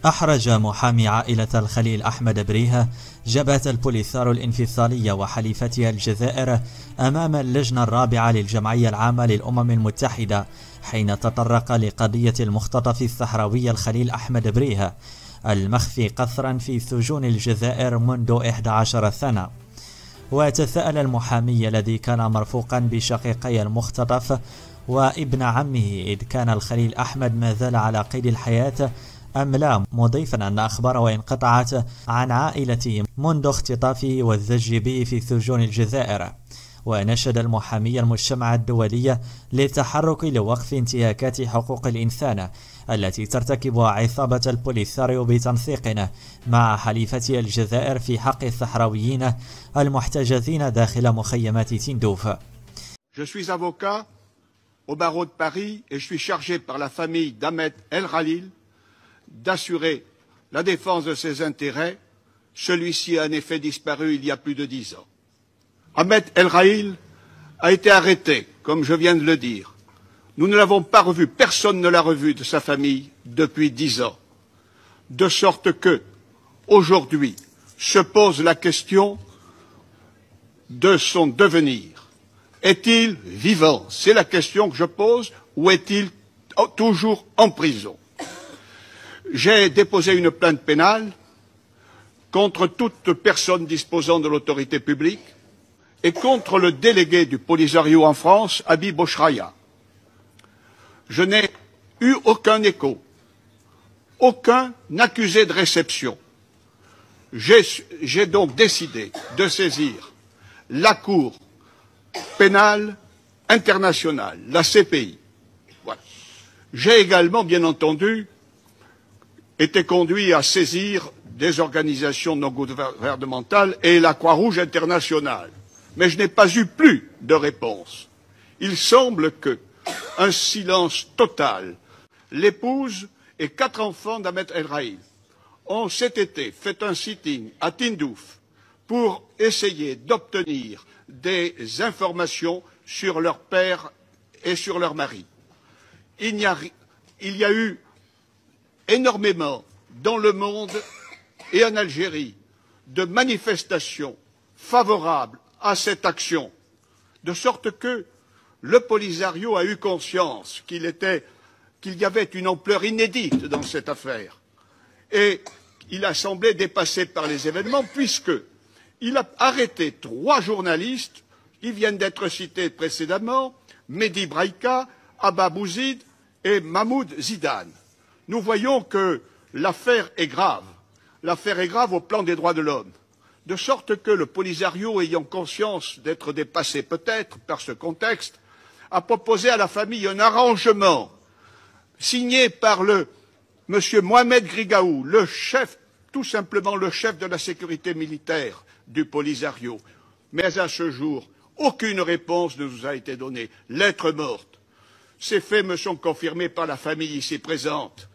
أحرج محامي عائلة الخليل أحمد بريهة جبهة البوليساريو الانفصالية وحليفتها الجزائر أمام اللجنة الرابعة للجمعية العامة للأمم المتحدة حين تطرق لقضية المختطف الصحراوي الخليل أحمد بريهة المخفي قسرا في سجون الجزائر منذ 11 سنة. وتساءل المحامي الذي كان مرفوقا بشقيقي المختطف وابن عمه إذ كان الخليل أحمد ما زال على قيد الحياة أم لا، مضيفا أن أخباره انقطعت عن عائلته منذ اختطافه والزج به في سجون الجزائر. ونشد المحامي المجتمع الدولي للتحرك لوقف انتهاكات حقوق الإنسان التي ترتكبها عصابة البوليساريو بتنسيق مع حليفتها الجزائر في حق الصحراويين المحتجزين داخل مخيمات تندوف. Je suis avocat au barreau de Paris et je suis chargé par la famille d'Ahmed El Khalil d'assurer la défense de ses intérêts. Celui-ci a en effet disparu il y a plus de 10 ans. Ahmed El Khalil a été arrêté, comme je viens de le dire. Nous ne l'avons pas revu, personne ne l'a revu de sa famille depuis 10 ans. De sorte que, aujourd'hui, se pose la question de son devenir. Est-il vivant? C'est la question que je pose, ou est-il toujours en prison? J'ai déposé une plainte pénale contre toute personne disposant de l'autorité publique et contre le délégué du Polisario en France, Habib Bochraya. Je n'ai eu aucun écho, aucun accusé de réception. J'ai donc décidé de saisir la Cour pénale internationale, la CPI. Voilà. J'ai également, bien entendu, été conduit à saisir des organisations non gouvernementales et la Croix-Rouge internationale. Mais je n'ai pas eu plus de réponse. Il semble que un silence total. L'épouse et 4 enfants d'Ahmed El Khalil ont cet été fait un sitting à Tindouf pour essayer d'obtenir des informations sur leur père et sur leur mari. Il y a eu énormément dans le monde et en Algérie de manifestations favorables à cette action, de sorte que le Polisario a eu conscience qu'il y avait une ampleur inédite dans cette affaire. Et il a semblé dépassé par les événements puisqu'il a arrêté 3 journalistes qui viennent d'être cités précédemment, Mehdi Braïka, Abba Bouzid et Mahmoud Zidane. Nous voyons que l'affaire est grave. L'affaire est grave au plan des droits de l'homme. De sorte que le Polisario, ayant conscience d'être dépassé peut-être par ce contexte, a proposé à la famille un arrangement signé par monsieur Mohamed Grigaou, le chef, tout simplement le chef de la sécurité militaire du Polisario. Mais à ce jour, aucune réponse ne nous a été donnée. Lettre morte. Ces faits me sont confirmés par la famille ici présente.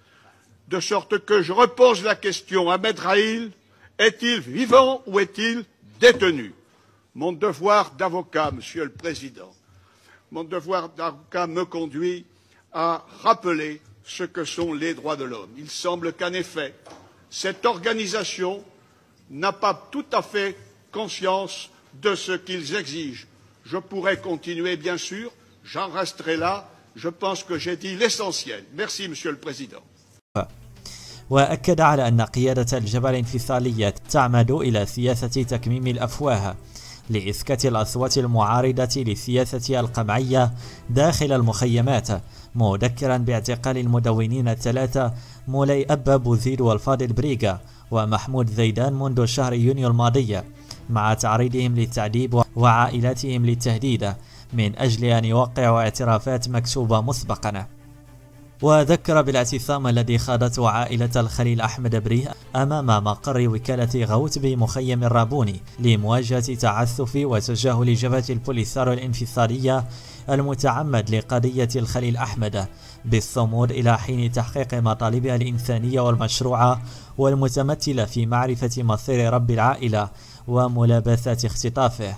De sorte que je repose la question à Ahmed Khalil, est-il vivant ou est-il détenu? Mon devoir d'avocat, Monsieur le Président, mon devoir d'avocat me conduit à rappeler ce que sont les droits de l'homme. Il semble qu'en effet, cette organisation n'a pas tout à fait conscience de ce qu'ils exigent. Je pourrais continuer, bien sûr, j'en resterai là. Je pense que j'ai dit l'essentiel. Merci, Monsieur le Président. وأكد على أن قيادة الجبهة الانفصالية تعمد إلى سياسة تكميم الأفواه لإسكات الأصوات المعارضة لسياسة القمعية داخل المخيمات، مذكرا باعتقال المدونين ال3 مولاي أبا بوزيد والفاضل بريغا ومحمود زيدان منذ شهر يونيو الماضي، مع تعريضهم للتعذيب وعائلاتهم للتهديد من أجل أن يوقعوا اعترافات مكتوبة مسبقا. وذكر بالاعتصام الذي خاضته عائلة الخليل أحمد بريهة أمام مقر وكالة غوث بمخيم الرابوني لمواجهة تعسف وتجاهل جبهة البوليساريو الانفصالية المتعمد لقضية الخليل أحمد بالصمود إلى حين تحقيق مطالبها الإنسانية والمشروعة والمتمثلة في معرفة مصير رب العائلة وملابسة اختطافه.